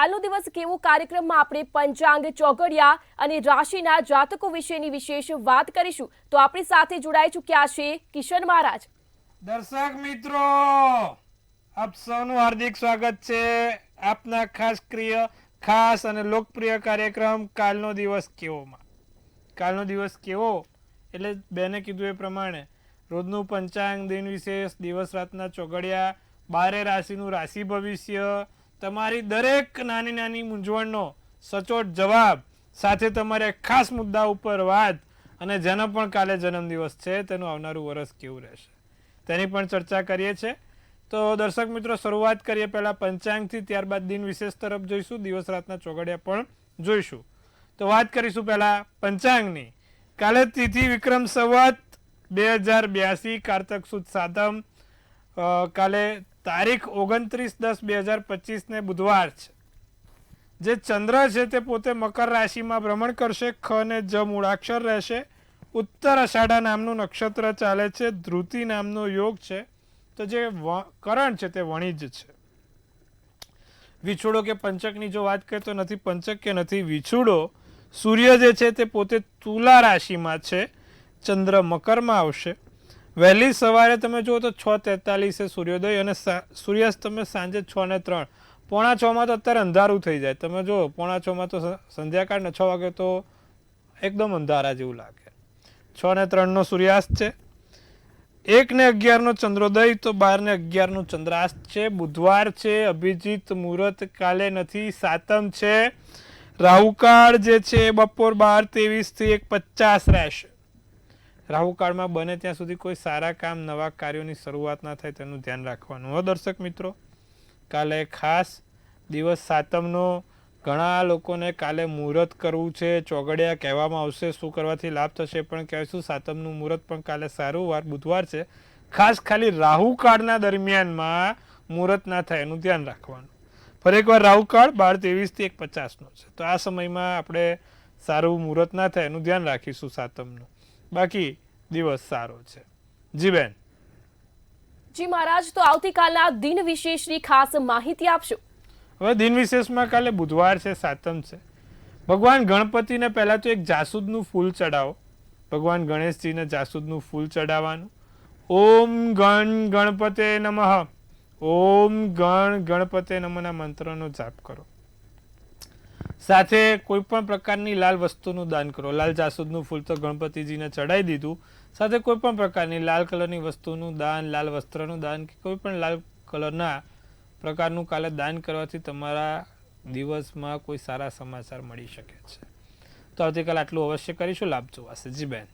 કાલનો દિવસ કેવો કાર્યક્રમમાં આપણે પંચાંગ ચોઘડિયા અને રાશિના જાતકો વિશેની વિશેષ વાત કરીશું. તો આપણી સાથે જોડાઈ ચૂક્યા છે કિશન મહારાજ. દર્શક મિત્રો, આપ સૌનું હાર્દિક સ્વાગત છે આપના ખાસ અને લોકપ્રિય કાર્યક્રમ કાલનો દિવસ કેવોમાં. કાલનો દિવસ કેવો એટલે બેને કીધું એ પ્રમાણે રોજનું પંચાંગ, દિન વિશેષ, દિવસ રાતના ચોઘડિયા, 12 રાશિનું રાશિ ભવિષ્ય, તમારી દરેક નાની નાની મૂંઝવણનો સચોટ જવાબ, સાથે તમારે ખાસ મુદ્દા ઉપર વાત, અને જેનો પણ કાલે જન્મદિવસ છે તેનું આવનારું વર્ષ કેવું રહેશે તેની પણ ચર્ચા કરીએ છીએ. તો દર્શક મિત્રો, શરૂઆત કરીએ પહેલા પંચાંગથી, ત્યારબાદ દિન વિશેષ તરફ જોઈશું, દિવસ રાતના ચોઘડિયા પણ જોઈશું. તો વાત કરીશું પહેલા પંચાંગની. કાલે તિથિ વિક્રમ સંવત 2082 કારતક સુદ સાતમ, કાલે તારીખ 29/10/2025 ને બુધવાર છે. જે ચંદ્ર છે તે પોતે મકર રાશિમાં ભ્રમણ કરશે. ખ અને જ મૂળાક્ષર રહેશે. ઉત્તર અષાઢા નામનું નક્ષત્ર ચાલે છે. ધ્રુતિ નામનો યોગ છે. તો જે કરણ છે તે વણિજ છે. વિછોડો કે પંચકની જો વાત કરીએ તો નથી પંચક કે નથી વિછોડો. સૂર્ય જે છે તે પોતે તુલા રાશિમાં છે. ચંદ્ર મકરમાં આવશે. વહેલી સવારે તમે જુઓ તો 6:43 સૂર્યોદય અને સૂર્યાસ્ત તમે સાંજે 6:03. 5:45 તો અત્યારે અંધારું થઈ જાય. તમે જો 5:45 તો સંધ્યાકાળ ને 6 વાગે તો એકદમ અંધારા જેવું લાગે. 6:03 સૂર્યાસ્ત છે. 1:11 ચંદ્રોદય, તો 12:11 ચંદ્રાસ્ત છે. બુધવાર છે. અભિજીત મુહૂર્ત કાલે નથી. સાતમ છે. રાહુકાળ જે છે બપોર 12:23 થી 1:50 રહેશે. રાહુકાળમાં બને ત્યાં સુધી કોઈ સારા કામ, નવા કાર્યોની શરૂઆત ના થાય તેનું ધ્યાન રાખવાનું હો દર્શક મિત્રો. કાલે ખાસ દિવસ સાતમનો. ઘણા લોકોને કાલે મુહૂર્ત કરવું છે. ચોઘડિયા કહેવામાં આવશે. શું કરવાથી લાભ થશે પણ કહેશું. સાતમનું મુહૂર્ત પણ કાલે સારું, વાર બુધવાર છે. ખાસ ખાલી રાહુકાળના દરમિયાનમાં મુહૂર્ત ના થાય એનું ધ્યાન રાખવાનું. ફરી એકવાર રાહુકાળ 12:23 થી 1:50 છે. તો આ સમયમાં આપણે સારું મુહૂર્ત ના થાય એનું ધ્યાન રાખીશું સાતમનું. બાકી દિવસ સારો છે. જી બેન. જી મહારાજ, તો આવતીકાલના દિન વિશેષની ખાસ માહિતી આપશો. હવે દિન વિશેષમાં કાલે બુધવાર છે, સાતમ છે. ભગવાન ગણપતિને પહેલા તો એક જાસૂદનું ફૂલ ચડાવો. ભગવાન ગણેશજીને જાસૂદનું ફૂલ ચડાવવાનું. ઓમ ગણ ગણપતે નમઃ, ઓમ ગણ ગણપતે નમઃના મંત્રનો જાપ કરો. સાથે કોઈ પણ પ્રકારની લાલ વસ્તુનું દાન કરો. લાલ જાસૂદનું ફૂલ તો ગણપતિજીને ચડાવી દીધું. સાથે કોઈ પણ પ્રકારની લાલ કલરની વસ્તુનું દાન, લાલ વસ્ત્રનું દાન, કે કોઈ પણ લાલ કલરના પ્રકારનું કાલે દાન કરવાથી તમારા દિવસમાં કોઈ સારા સમાચાર મળી શકે છે. તો આવતીકાલે આટલું અવશ્ય કરીશું. લાભ જોવાશે. જી બેન.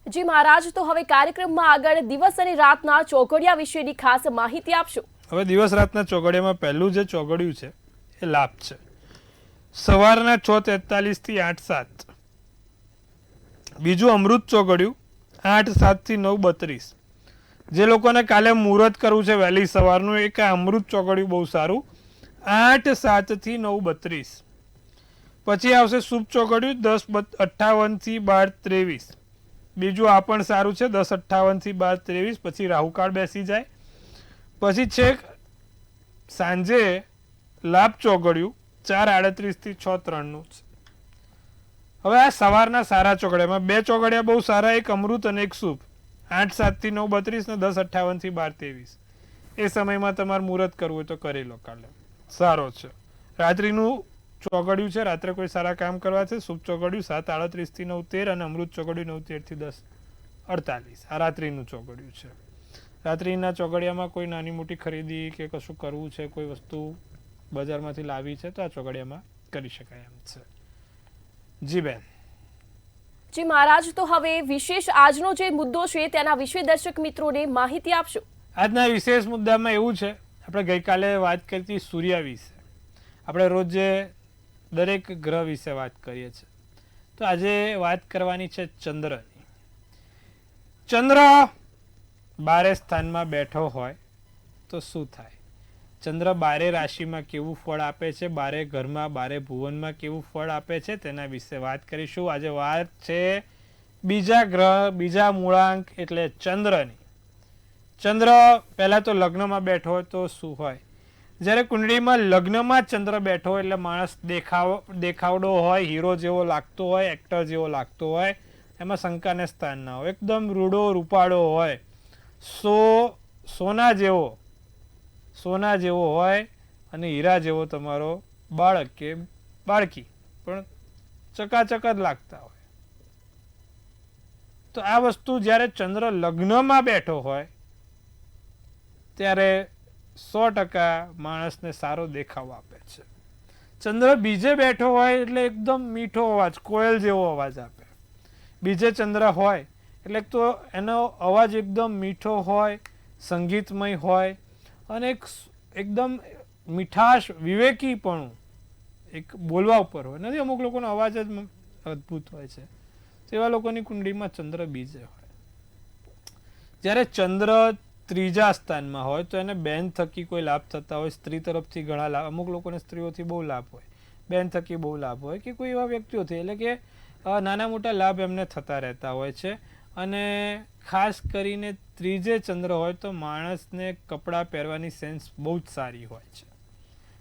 જી મહારાજ, તો હવે કાર્યક્રમમાં આગળ દિવસ અને રાતના ચોઘડિયા વિશેની ખાસ માહિતી આપશો. હવે દિવસ રાતના ચોઘડિયામાં પહેલું જે ચોઘડિયું છે એ લાભ છે. સવારના 6:43 થી 8:07. બીજું અમૃત ચોઘડિયું 8:07 થી 9:32. જે લોકોને કાલે મુહૂર્ત કરવું છે વહેલી સવારનું, એક અમૃત ચોઘડિયું બહુ સારું. 8:07 થી 9:32. પછી આવશે શુભ ચોઘડિયું 10:58 થી 12:23. બીજું આ પણ સારું છે 10:58 થી 12:23. પછી રાહુકાળ બેસી જાય. પછી છેક સાંજે લાભ ચોઘડિયું 4:38 થી 6:03 છે. હવે આ સવારના સારા ચોઘડિયામાં બે ચોઘડિયા બહુ સારા, એક અમૃત અને એક શુભ. 8:07 થી 9:32 ને 10:58 થી 12:23. એ સમયમાં તમારે મુહૂર્ત કરવું હોય તો કરી લો. કાલે સારો છે. રાત્રિનું ચોઘડિયું છે. રાત્રે કોઈ સારા કામ કરવા છે. શુભ ચોઘડિયું 7:38 થી 9:13 અને અમૃત ચોઘડિયું 9:13 થી 10:48. આ રાત્રિનું ચોઘડિયું છે. રાત્રિના ચોઘડિયામાં કોઈ નાની મોટી ખરીદી કે કશું કરવું છે, કોઈ વસ્તુ બજારમાંથી લાવી છે, તો આ ચોઘડિયામાં કરી શકાય એમ છે. જી બેન. જી મહારાજ, તો હવે વિશેષ આજનો જે મુદ્દો છે તેના વિશે દર્શક મિત્રોને માહિતી આપશો. આજના વિશેષ મુદ્દામાં એવું છે, આપણે ગઈકાલે વાત કરી હતી સૂર્ય વિશે. આપણે રોજ દરેક ગ્રહ વિશે વાત કરીએ છીએ. તો આજે વાત કરવાની છે ચંદ્રની. ચંદ્ર 12 સ્થાનમાં બેઠો હોય તો શું થાય? ચંદ્ર 12 રાશિમાં કેવું ફળ આપે છે, 12 ઘરમાં 12 ભુવનમાં કેવું ફળ આપે છે, તેના વિશે વાત કરીશું. આજે વાત છે બીજા ગ્રહ, બીજા મૂળાંક એટલે ચંદ્રની. ચંદ્ર પહેલા તો લગ્નમાં બેઠો હોય તો શું હોય? જ્યારે કુંડળીમાં લગ્નમાં ચંદ્ર બેઠો હોય એટલે માણસ દેખાવડો હોય, હીરો જેવો લાગતો હોય, એક્ટર જેવો લાગતો હોય, એમાં શંકાને સ્થાન ના હોય. એકદમ રૂડો રૂપાળો હોય, સોના જેવો હોય અને હીરા જેવો તમારો બાળક કે બાળકી પણ ચકાચક જ લાગતા હોય. તો આ વસ્તુ જ્યારે ચંદ્ર લગ્નમાં બેઠો હોય ત્યારે 100% માણસને સારો દેખાવ આપે છે. ચંદ્ર બીજે બેઠો હોય એટલે એકદમ મીઠો અવાજ, કોયલ જેવો અવાજ આપે. બીજે ચંદ્ર હોય એટલે તો એનો અવાજ એકદમ મીઠો હોય, સંગીતમય હોય અને એકદમ મીઠાશ, વિવેકીપણું એક બોલવા ઉપર હોય. નથી, અમુક લોકોનો અવાજ જ અદ્ભુત હોય છે. તેવા લોકોની કુંડળીમાં ચંદ્ર બીજે હોય. જ્યારે ચંદ્ર ત્રીજા સ્થાનમાં હોય તો એને બેન થકી કોઈ લાભ થતા હોય, સ્ત્રી તરફથી ઘણા લાભ, અમુક લોકોને સ્ત્રીઓથી બહુ લાભ હોય, બેન થકી બહુ લાભ હોય કે કોઈ એવા વ્યક્તિઓથી, એટલે કે નાના મોટા લાભ એમને થતા રહેતા હોય છે. અને ખાસ કરીને ત્રીજે ચંદ્ર હોય તો માણસને કપડાં પહેરવાની સેન્સ બહુ જ સારી હોય છે.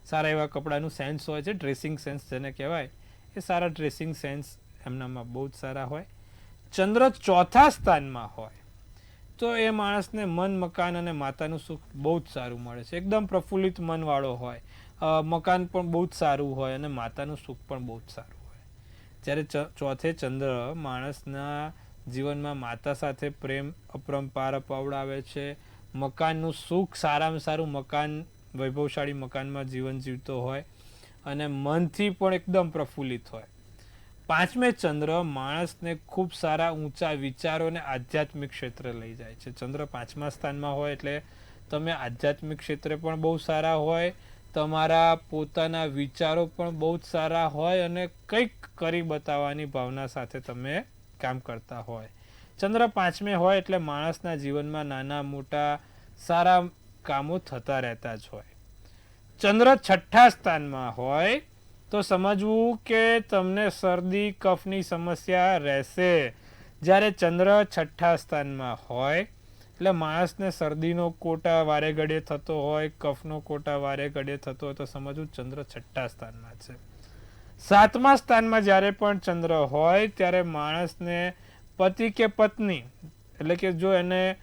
સારા એવા કપડાનું સેન્સ હોય છે, ડ્રેસિંગ સેન્સ જેને કહેવાય, એ સારા ડ્રેસિંગ સેન્સ એમનામાં બહુ જ સારા હોય. ચંદ્ર ચોથા સ્થાનમાં હોય તો એ માણસને મન, મકાન અને માતાનું સુખ બહુ જ સારું મળે છે. એકદમ પ્રફુલ્લિત મનવાળો હોય, મકાન પણ બહુ જ સારું હોય અને માતાનું સુખ પણ બહુ જ સારું હોય. જ્યારે ચોથે ચંદ્ર માણસના જીવનમાં માતા સાથે પ્રેમ અપરંપાર અપાવડાવે છે, મકાનનું સુખ, સારામાં સારું મકાન, વૈભવશાળી મકાનમાં જીવન જીવતો હોય અને મનથી પણ એકદમ પ્રફુલ્લિત હોય. પાંચમે ચંદ્ર માણસને ખૂબ સારા ઊંચા વિચારો અને આધ્યાત્મિક ક્ષેત્રે લઈ જાય છે. ચંદ્ર પાંચમા સ્થાનમાં હોય એટલે તમે આધ્યાત્મિક ક્ષેત્રે પણ બહુ સારા હોય, તમારા પોતાના વિચારો પણ બહુ જ સારા હોય અને કંઈક કરી બતાવવાની ભાવના સાથે તમે કામ કરતા હોય. ચંદ્ર પાંચમે હોય એટલે માણસના જીવનમાં નાના મોટા સારા કામો થતા રહેતા જ હોય. ચંદ્ર છઠ્ઠા સ્થાનમાં હોય તો સમજવું કે તમને શરદી કફની સમસ્યા રહેશે. જ્યારે ચંદ્ર છઠ્ઠા સ્થાનમાં હોય એટલે માણસને શરદીનો કોટા વારે ઘડીએ થતો હોય, કફનો કોટા વારે ઘડીએ થતો હોય તો સમજવું ચંદ્ર છઠ્ઠા સ્થાનમાં છે. સાતમા સ્થાનમાં જ્યારે પણ ચંદ્ર હોય ત્યારે માણસને પતિ કે પત્ની, એટલે કે જો એને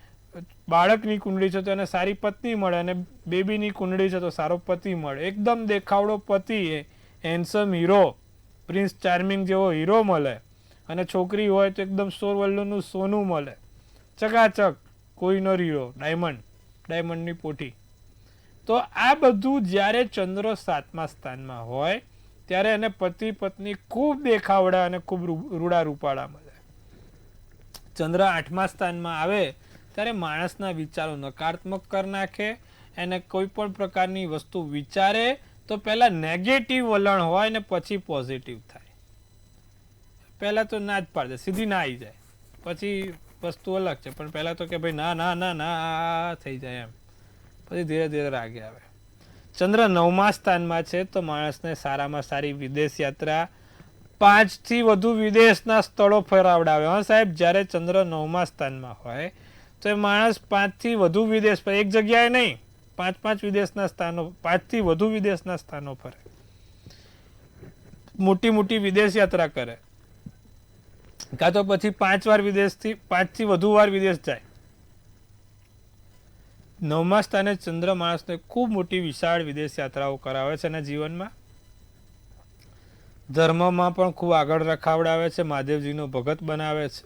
બાળકની કુંડળી છે તો એને સારી પત્ની મળે અને બેબીની કુંડળી છે તો સારો પતિ મળે. એકદમ દેખાવડો પતિ, હેન્ડસમ હીરો, પ્રિન્સ ચાર્મિંગ જેવો હીરો મળે અને છોકરી હોય તો એકદમ સોરવલ્લુનું સોનું મળે, ચકાચક કોઈનો હીરો, ડાયમંડની પોઠી. તો આ બધું જ્યારે ચંદ્ર સાતમા સ્થાનમાં હોય ત્યારે એને પતિ પત્ની ખૂબ દેખાવડા અને ખૂબ રૂડા રૂપાળા મળે. ચંદ્ર આઠમા સ્થાનમાં આવે ત્યારે માણસના વિચારો નકારાત્મક કરી નાખે. એને કોઈ પણ પ્રકારની વસ્તુ વિચારે તો પહેલા નેગેટિવ વલણ હોય ને પછી પોઝિટિવ થાય. પહેલા તો ના જ પાડે, સીધી ના આવી જાય, પછી વસ્તુ અલગ છે, પણ પહેલા તો કે ભાઈ ના ના ના ના થઈ જાય એમ, પછી ધીરે ધીરે રાગે આવે. ચંદ્ર નવમા સ્થાનમાં છે તો માણસને સારામાં સારી વિદેશ યાત્રા, 5 થી વધુ વિદેશના સ્થળો ફેરવડાવે. હા સાહેબ, જ્યારે ચંદ્ર નવમા સ્થાનમાં હોય તો એ માણસ 5 થી વધુ વિદેશ પર, એક જગ્યાએ નહીં, 5 વિદેશના સ્થાનો, 5 થી વધુ વિદેશના સ્થાનો ફરે, મોટી મોટી વિદેશ યાત્રા કરે, કાં તો પછી 5 થી વધુ વાર વિદેશ જાય. નવમા સ્થાને ચંદ્ર માણસને ખૂબ મોટી વિશાળ વિદેશ યાત્રાઓ કરાવે છે અને જીવનમાં ધર્મમાં પણ ખૂબ આગળ રખાવડાવે છે, મહાદેવજીનો ભગત બનાવે છે.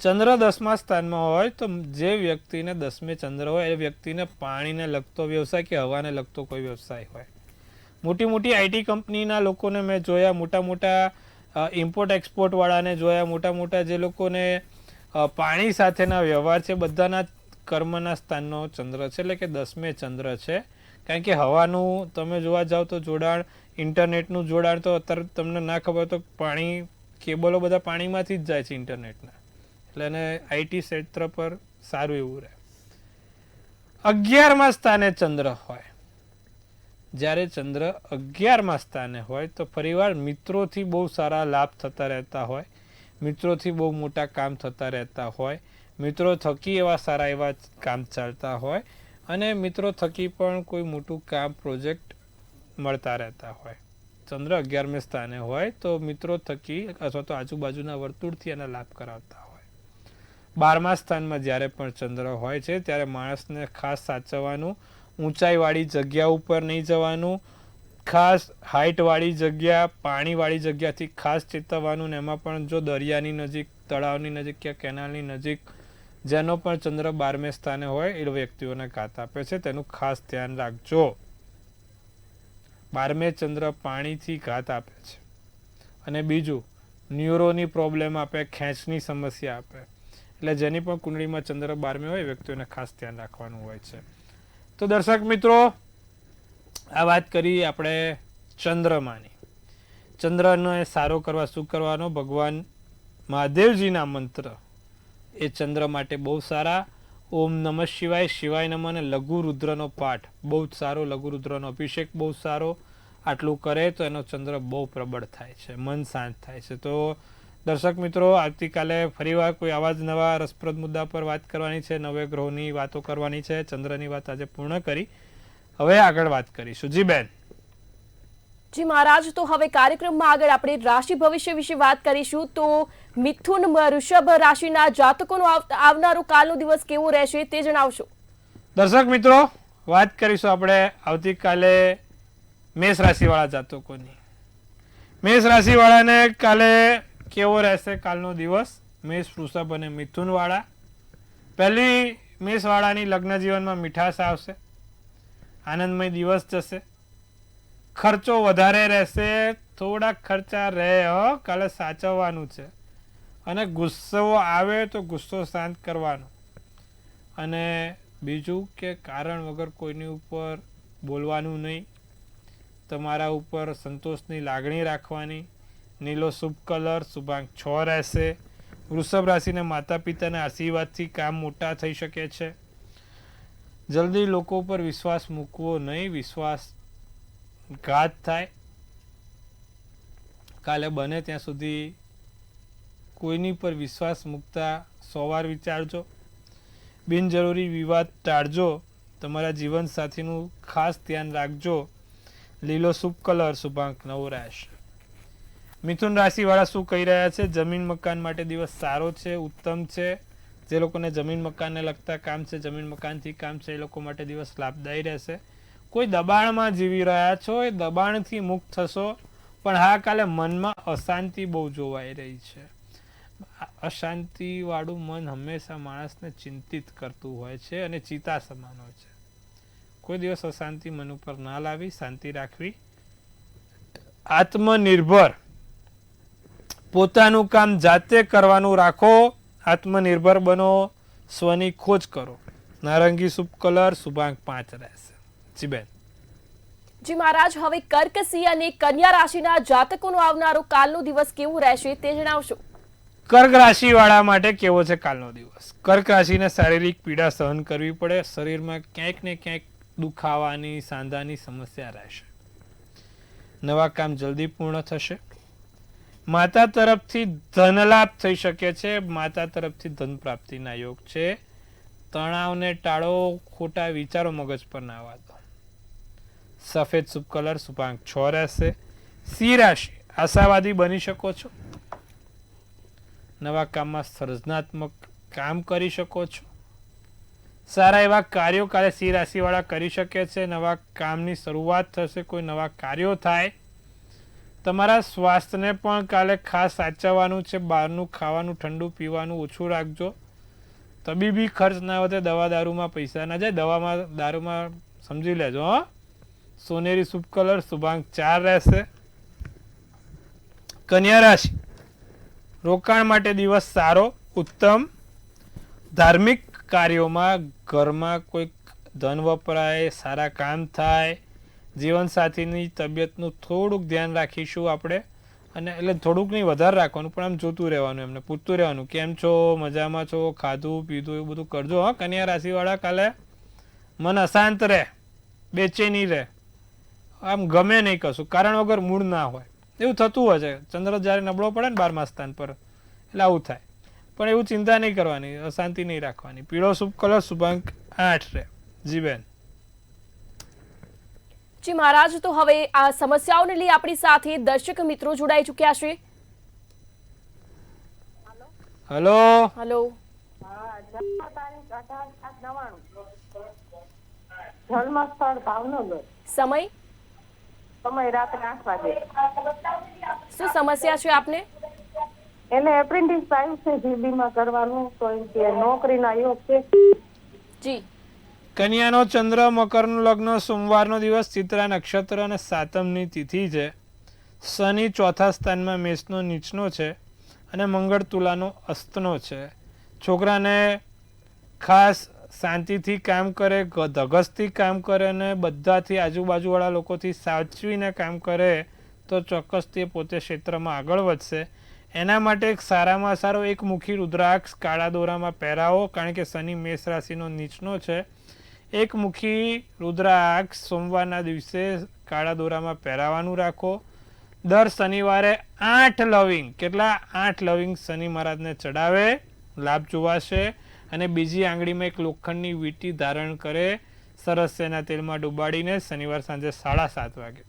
ચંદ્ર 10મા સ્થાનમાં હોય તો જે વ્યક્તિને 10મે ચંદ્ર હોય એ વ્યક્તિને પાણીને લગતો વ્યવસાય કે હવાને લગતો કોઈ વ્યવસાય હોય. મોટી મોટી આઈટી કંપનીના લોકોને મેં જોયા, મોટા મોટા ઇમ્પોર્ટ એક્સપોર્ટ વાળાને જોયા, મોટા મોટા જે લોકોને પાણી સાથેના વ્યવહાર છે, બધાના કર્મના સ્થાનનો ચંદ્ર છે, એટલે કે 10મે ચંદ્ર છે. કારણ કે હવાનું તમે જોવા જાઓ તો જોડાણ, ઇન્ટરનેટનું જોડાણ તો અત્યારે તમને ના ખબર તો પાણી, કેબલો બધા પાણીમાંથી જ જાય છે ઇન્ટરનેટના, એટલે એને આઈટી ક્ષેત્ર પર સારું એવું રહે. 11મા સ્થાને ચંદ્ર હોય, જ્યારે ચંદ્ર 11મા સ્થાને હોય તો ફરીવાર મિત્રોથી બહુ સારા લાભ થતા રહેતા હોય, મિત્રોથી બહુ મોટા કામ થતા રહેતા હોય, મિત્રો થકી એવા સારા એવા કામ ચાલતા હોય અને મિત્રો થકી પણ કોઈ મોટું કામ પ્રોજેક્ટ મળતા રહેતા હોય. ચંદ્ર 11મે સ્થાને હોય તો મિત્રો થકી અથવા તો આજુબાજુના વર્તુળથી એના લાભ કરાવતા હોય. 12મા સ્થાનમાં જ્યારે પણ ચંદ્ર હોય છે ત્યારે માણસને ખાસ સાચવવાનું, ઊંચાઈવાળી જગ્યા ઉપર નહીં જવાનું, ખાસ હાઇટવાળી જગ્યા, પાણીવાળી જગ્યાથી ખાસ ચેતવવાનું. ને એમાં પણ જો દરિયાની નજીક, તળાવની નજીક કે કેનાલની નજીક જેનો પણ ચંદ્ર 12મે સ્થાને હોય એ વ્યક્તિઓને ઘાત આપે છે, તેનું ખાસ ધ્યાન રાખજો. 12મે ચંદ્ર પાણીથી ઘાત આપે છે. અને બીજું ન્યુરોની પ્રોબ્લેમ આપે, ખેંચની સમસ્યા આપે. એટલે જેની પણ કુંડળીમાં ચંદ્ર 12મે હોય વ્યક્તિઓને ખાસ ધ્યાન રાખવાનું હોય છે. તો દર્શક મિત્રો, આ વાત કરી આપણે ચંદ્રમાની. ચંદ્રને સારો કરવા શું કરવાનો? ભગવાન મહાદેવજીના મંત્ર એ ચંદ્ર માટે બહુ સારા. ઓમ નમઃ શિવાય, શિવાય નમઃ અને લઘુ રુદ્રનો પાઠ બહુ જ સારો. લઘુ રુદ્રનો અભિષેક બહુ સારો. આટલું કરે તો એનો ચંદ્ર બહુ પ્રબળ થાય છે, મન શાંત થાય છે. તો દર્શક મિત્રો, આવતીકાલે ફરીવાર કોઈ આવા જ નવા રસપ્રદ મુદ્દા પર વાત કરવાની છે, નવે ગ્રહોની વાતો કરવાની છે. ચંદ્રની વાત આજે પૂર્ણ કરી, હવે આગળ વાત કરીશું. જી બેન. જી મહારાજ, તો હવે કાર્યક્રમમાં આગળ આપણે રાશિ ભવિષ્ય વિશે વાત કરીશું. તો મિથુન, વૃષભ રાશિના જાતકોનો આવનારો કાલનો દિવસ કેવો રહેશે તે જણાવશો. દર્શક મિત્રો, વાત કરીશું આપણે આવતીકાલે મેષ રાશિવાળા જાતકોની. મેષ રાશિવાળાને કાલે કેવો રહેશે કાલનો દિવસ? મેષ, વૃષભ અને મિથુન વાળા. પહેલી મેષવાળાની લગ્ન જીવનમાં મીઠાશ આવશે, આનંદમય દિવસ જશે. ખર્ચો વધારે રહેશે, થોડાક ખર્ચા રહે કાલે સાચવવાનું છે. અને ગુસ્સો આવે તો ગુસ્સો શાંત કરવાનો. અને બીજું કે કારણ વગર કોઈની ઉપર બોલવાનું નહીં. તમારા ઉપર સંતોષની લાગણી રાખવાની. નીલો શુભ કલર, શુભાંક 6 રહેશે. વૃષભ રાશિને માતા પિતાના આશીર્વાદથી કામ મોટા થઈ શકે છે. જલ્દી લોકો પર વિશ્વાસ મૂકવો નહીં, વિશ્વાસઘાત થાય. કાલે બને ત્યાં સુધી કોઈની પર વિશ્વાસ મૂકતા 100 વાર વિચારજો. બિનજરૂરી વિવાદ ટાળજો. તમારા જીવનસાથીનું ખાસ ધ્યાન રાખજો. લીલો શુભ કલર, શુભાંક 9 રહેશે. મિથુન રાશિવાળા શું કહી રહ્યા છે? જમીન મકાન માટે દિવસ સારો છે, ઉત્તમ છે. જે લોકોને જમીન મકાનને લગતા કામ છે, જમીન મકાનથી કામ છે, એ લોકો માટે દિવસ લાભદાયી રહેશે. કોઈ દબાણમાં જીવી રહ્યા છો એ દબાણથી મુક્ત થશો. પણ હા, કાલે મનમાં અશાંતિ બહુ જોવાઈ રહી છે. અશાંતિવાળું મન હંમેશા માણસને ચિંતિત કરતું હોય છે અને ચિતા સમાન હોય છે. કોઈ દિવસ અશાંતિ મન ઉપર ના લાવી, શાંતિ રાખવી. આત્મનિર્ભર, પોતાનું કામ જાતે કરવાનું રાખો. આત્મનિર્ભર બનો, સ્વની ખોજ કરો. નારંગી શુભ કલર, શુભાંક 5 રહેશે. જી બેન. જી મહારાજ, હવે કર્ક, સિંહ અને કન્યા રાશિના જાતકોનો આવનારો કાલનો દિવસ કેવો રહેશે તે જણાવશો. કર્ક રાશિવાળા માટે કેવો છે કાલનો દિવસ? કર્ક રાશિને શારીરિક પીડા સહન કરવી પડે. શરીરમાં ક્યાંક ને ક્યાંક દુખાવાની, સાંધાની સમસ્યા રહેશે. નવા કામ જલ્દી પૂર્ણ થશે. માતા તરફથી ધન લાભ થઈ શકે છે. માતા તરફથી ધન પ્રાપ્તિના યોગ છે. તણાવને ટાળો, ખોટા વિચારો મગજ પર ના આવવા દો. સફેદ શુભ કલર, શુભાંક 6 રહેશે. સિંહ રાશિ, આશાવાદી બની શકો છો. નવા કામમાં સર્જનાત્મક કામ કરી શકો છો. સારા એવા કાર્યો કાલે સિંહ રાશિવાળા કરી શકે છે. નવા કામની શરૂઆત થશે, કોઈ નવા કાર્યો થાય. તમારા સ્વાસ્થ્યને પણ કાલે ખાસ સાચવવાનું છે. બહારનું ખાવાનું, ઠંડુ પીવાનું ઓછું રાખજો. તબીબી ખર્ચ ના વધે, દવા દારૂમાં પૈસા ના જાય. દવામાં, દારૂમાં સમજી લેજો. સોનેરી શુભ કલર, શુભાંક 4 રહેશે. કન્યા રાશિ, રોકાણ માટે દિવસ સારો, ઉત્તમ. ધાર્મિક કાર્યોમાં, ઘરમાં કોઈ ધન વપરાય, સારા કામ થાય. જીવનસાથીની તબિયતનું થોડુંક ધ્યાન રાખીશું આપણે. અને એટલે થોડુંક નહીં, વધારે રાખવાનું, પણ આમ જોતું રહેવાનું, એમને પૂછતું રહેવાનું, કેમ છો, મજામાં છો, ખાધું પીધું, એવું બધું કરજો. કન્યા રાશિવાળા કાલે મન અશાંત રહે, બેચેની રહે, આમ ગમે નહીં કશું, કારણ વગર મૂળ ના હોય. એવું થતું હોય છે. ચંદ્ર જ્યારે નબળો પડે ને 12મા સ્થાન પર, એટલે આવું થાય. પણ એવું ચિંતા નહીં કરવાની, અશાંતિ નહીં રાખવાની. પીળો શુભ કલર, શુભાંક 8 રહે. જી બેન. જી મહારાજ, તો હવે આ સમસ્યાઓને લઈ આપણી સાથે દર્શક મિત્રો જોડાઈ ચૂક્યા છે. હલો. હલો. જન્મ સ્થળ ભાવનગર, સમય સમય રાત્રે 8 વાગે. શું સમસ્યા છે આપને? એને એપ્રેન્ટિસ આવ્યું છે જીબી માં કરવાનું, તો એમ કે નોકરીના યોગ છે. જી. કન્યાનો ચંદ્ર, મકરનું લગ્ન, સોમવારનો દિવસ, ચિત્રા નક્ષત્ર અને સાતમની તિથિ છે. શનિ ચોથા સ્થાનમાં મેષનો નીચનો છે અને મંગળ તુલાનો અસ્તનો છે. છોકરાને ખાસ શાંતિથી કામ કરે, ધગસથી કામ કરે અને બધાથી આજુબાજુવાળા લોકોથી સાચવીને કામ કરે તો ચોક્કસ તે પોતે ક્ષેત્રમાં આગળ વધશે. એના માટે એક સારામાં સારો એક મુખી રુદ્રાક્ષ કાળા દોરામાં પહેરાવો, કારણ કે શનિ મેષ રાશિનો નીચનો છે. એક મુખી રુદ્રાક્ષ સોમવારના દિવસે કાળા દોરામાં પહેરાવાનું રાખો. દર શનિવારે 8 લવિંગ, કેટલા 8 લવિંગ શનિ મહારાજને ચડાવે, લાભ જોવાશે. અને બીજી આંગળીમાં એક લોખંડની વીંટી ધારણ કરે, સરસ્યના તેલમાં ડુબાડીને શનિવાર સાંજે 7:30 વાગે.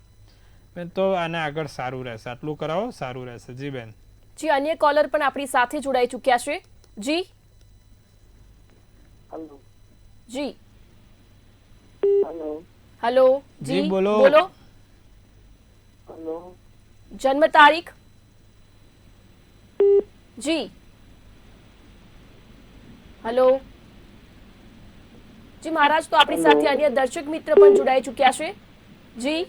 તો આને આગળ સારું રહેશે. આટલું કરાવો, સારું રહેશે. જી બેન. જી, અન્ય કોલર પણ આપણી સાથે જોડાઈ ચૂક્યા છે. જી. હલો જી. Hello hello. જી, બોલો. બોલો. હલો. જન્મ તારીખ? જી. હલો. જી મહારાજ, તો આપણી સાથે અન્ય દર્શક મિત્ર પણ જોડાઈ ચૂક્યા છે. જી.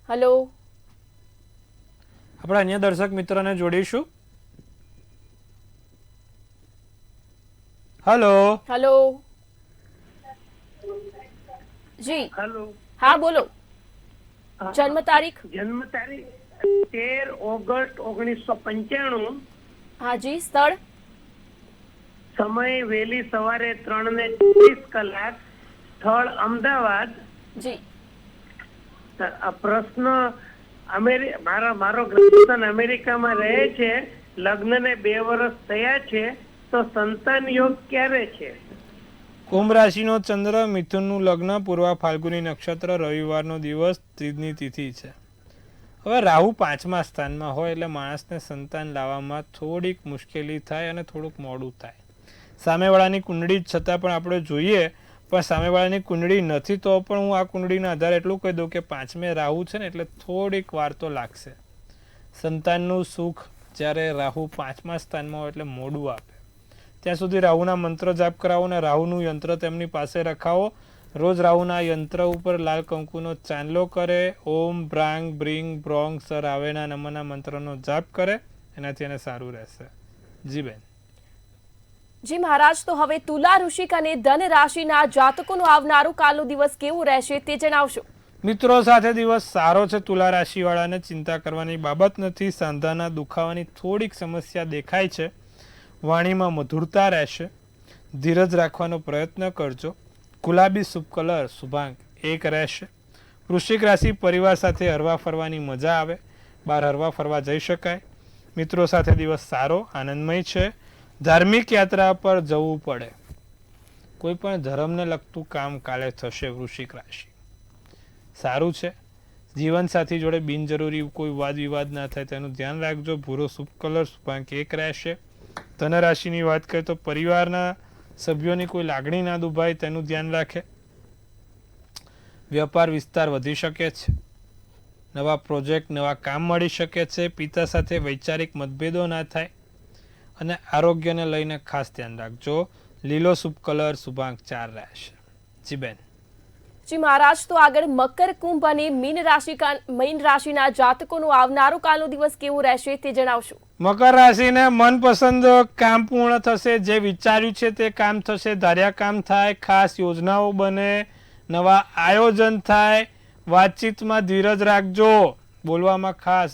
હલો. આપણે અન્ય દર્શક મિત્રને જોડીશું. હલો. હલો. જી. હલો. હા, બોલો. જન્મ તારીખ? જન્મ તારીખ 13 ઓગસ્ટ 1995. હા જી. સ્થળ? સમય વહેલી સવારે 3:30 કલાક. સ્થળ અમદાવાદ. જી. આ પ્રશ્ન મારો ગ્રહસ્થાન અમેરિકામાં રહે છે. લગ્નને 2 વર્ષ થયા છે, તો સંતાન યોગ ક્યારે છે? કુંભ રાશિનો ચંદ્ર, મિથુનનું લગ્ન, પૂર્વા ફાલ્ગુની નક્ષત્ર, રવિવારનો દિવસ, તીજની તિથિ છે. હવે રાહુ 5મા સ્થાનમાં હોય એટલે માણસને સંતાન લાવવામાં થોડીક મુશ્કેલી થાય અને થોડુંક મોડું થાય. સામેવાળાની કુંડળી છતાં પણ આપણે જોઈએ, પણ સામેવાળાની કુંડળી નથી તો પણ હું આ કુંડળીના આધારે એટલું કહી દઉં કે 5મે રાહુ છે ને, એટલે થોડીક વાર તો લાગશે. સંતાનનું સુખ જ્યારે રાહુ 5મા સ્થાનમાં હોય એટલે મોડું આપે. ત્યાં સુધી રાહુના મંત્ર જાપ કરાવો અને રાહુનું યંત્ર તેમની પાસે રખાવો. રોજ રાહુના યંત્ર ઉપર લાલ કંકુનો ચાંદલો કરે, ઓમ બ્રાંગ બ્રિંગ બ્રોંગ સર આવેના નમના મંત્રનો જાપ કરે, એનાથી એને સારું રહેશે. જી બેન. જી મહારાજ, તો હવે તુલા ઋષિક અને ધન રાશિના જાતકોનો આવનારો કાલનો દિવસ કેવો રહેશે તે જણાવશો. મિત્રો સાથે દિવસ સારો છે. તુલા રાશિવાળાને ચિંતા કરવાની બાબત નથી. સાંધાના દુખાવાની થોડીક સમસ્યા દેખાય છે. વાણીમાં મધુરતા રહેશે. ધીરજ રાખવાનો પ્રયત્ન કરજો. ગુલાબી શુભ કલર શુભાંક 1 રહેશે. વૃશ્ચિક રાશિ, પરિવાર સાથે હરવા ફરવાની મજા આવે. બહાર હરવા ફરવા જઈ શકાય. મિત્રો સાથે દિવસ સારો, આનંદમય છે. ધાર્મિક યાત્રા પર જવું પડે. કોઈ પણ ધર્મને લગતું કામ કાલે થશે. વૃશ્ચિક રાશિ સારું છે. જીવનસાથી જોડે બિનજરૂરી કોઈ વાદ વિવાદ ના થાય તેનું ધ્યાન રાખજો. ભૂરો શુભ કલર શુભાંક 1 રહેશે. ધન રાશિની વાત કરીએ તો પરિવારના સભ્યોની કોઈ લાગણી ના દુભાય તેનું ધ્યાન રાખે. વ્યાપાર વિસ્તાર વધી શકે છે. નવા પ્રોજેક્ટ, નવા કામ મળી શકે છે. પિતા સાથે વૈચારિક મતભેદો ના થાય. અને આરોગ્યને લઈને ખાસ ધ્યાન રાખજો. લીલો શુભ કલર શુભાંક 4 રહેશે. જી બેન. જી મહારાજ, તો આગળ મકર, કુંભ અને મીન રાશિના જાતકોનો આવનારો કાલનો દિવસ કેવો રહેશે તે જણાવશો. મકર રાશિને મનપસંદ કામ પૂર્ણ થશે. જે વિચાર્યું છે તે કામ થશે. ધાર્યા કામ થાય. ખાસ યોજનાઓ બને. નવા આયોજન થાય. વાતચીતમાં ધીરજ રાખજો. બોલવામાં ખાસ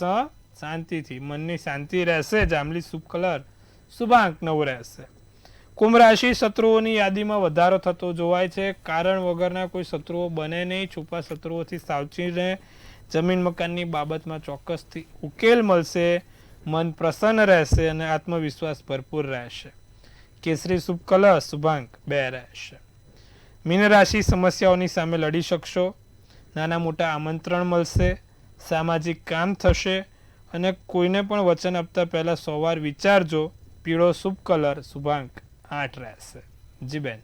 શાંતિથી, મનની શાંતિ રહેશે. જાંબલી શુભ કલર શુભાંક 9 રહેશે. કુંભ રાશિ, શત્રુઓની યાદીમાં વધારો થતો જોવાય છે. કારણ વગરના કોઈ શત્રુઓ બને નહીં. છુપા શત્રુઓથી સાવચેત રહે. જમીન મકાનની બાબતમાં ચોક્કસથી ઉકેલ મળશે. મન પ્રસન્ન રહેશે અને આત્મવિશ્વાસ ભરપૂર રહેશે. કેસરી શુભ કલર શુભાંક 2 રહેશે. મીન રાશિ સમસ્યાઓની સામે લડી શકશો, નાના મોટા આમંત્રણ મળશે, સામાજિક કામ થશે અને કોઈને પણ વચન આપતા પહેલા 100 વાર વિચારજો. પીળો શુભ કલર શુભાંક 8 રહેશે. જી બેન.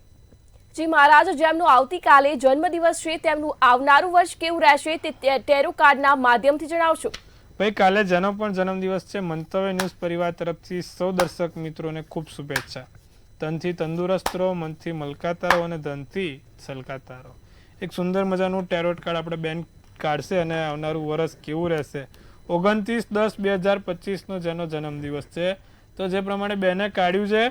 જી મહારાજ, જેમનો આવતીકાલે જન્મદિવસ છે તેમનું આવનારું વર્ષ કેવું રહેશે તે ટેરો કાર્ડના માધ્યમથી જણાવશો. ભાઈ, કાલે જેનો પણ જન્મદિવસ છે, મંતવ્ય ન્યૂઝ પરિવાર તરફથી સૌ દર્શક મિત્રોને ખૂબ શુભેચ્છા. તનથી તંદુરસ્ત રહો, મનથી મલકાતા રહો અને ધનથી છલકાતા રહો. એક સુંદર મજાનું ટેરોટ કાર્ડ આપણે બેન કાઢશે અને આવનારું વર્ષ કેવું રહેશે 29/10/2025 જેનો જન્મદિવસ છે. તો જે પ્રમાણે બેને કાઢ્યું છે,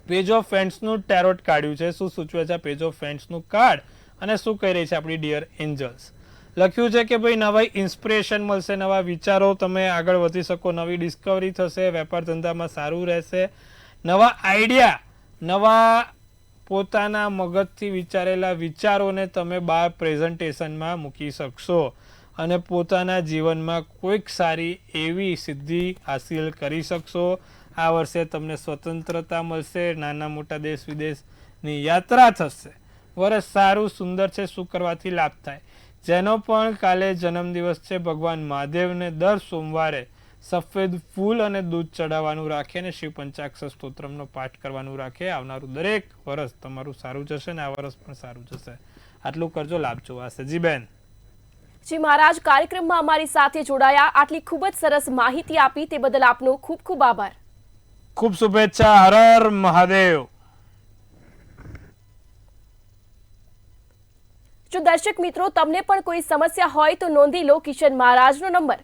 પેજ ઓફ ફ્રેન્ડ્સનું ટેરોટ કાઢ્યું છે. શું સૂચવે છે પેજ ઓફ ફ્રેન્ડ્સનું કાર્ડ અને શું કહી રહી છે આપણી ડિયર એન્જલ્સ? લખ્યું છે કે ભાઈ નવા ઇન્સ્પિરેશન મળશે, નવા વિચારો, તમે આગળ વધી શકો, નવી ડિસ્કવરી થશે, વેપાર ધંધામાં સારું રહેશે, નવા આઈડિયા, નવા પોતાના મગજથી વિચારેલા વિચારોને તમે બહાર પ્રેઝન્ટેશનમાં મૂકી શકશો અને પોતાના જીવનમાં કોઈક સારી એવી સિદ્ધિ હાસિલ કરી શકશો. આ વર્ષે તમને સ્વતંત્રતા મળશે, નાના મોટા દેશ વિદેશની યાત્રા થશે. વર્ષ સારું સુંદર છે. શું કરવાથી લાભ થાય? જેનો પણ કાલે જન્મદિવસ છે, ભગવાન મહાદેવને દર સોમવારે સફેદ ફૂલ અને દૂધ ચડાવવાનું રાખે અને શિવ પંચાક્ષર સ્તોત્રમનો પાઠ કરવાનું રાખે. આવનારું દરેક વર્ષ તમારું સારું જશે ને આ વર્ષ પણ સારું જશે. આટલું કરજો, લાભ જોવાશે. જી બેન. જી મહારાજ, કાર્યક્રમમાં અમારી સાથે જોડાયા, આટલી ખૂબ જ સરસ માહિતી આપી તે બદલ આપનો ખૂબ ખૂબ આભાર. ખૂબ શુભેચ્છા. હર હર મહાદેવ. જો દર્શક મિત્રો તમને પણ કોઈ સમસ્યા હોય તો નોંધી લો કિશન મહારાજનો નંબર.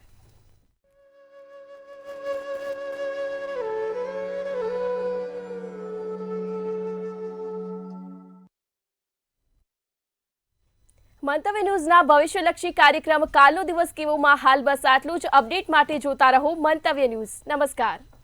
મંતવ્ય ન્યૂઝના ભવિષ્યલક્ષી કાર્યક્રમ કાલનો દિવસ કેવોમાં હાલ બસ આટલું જ. અપડેટ માટે જોતા રહો મંતવ્ય ન્યૂઝ. નમસ્કાર.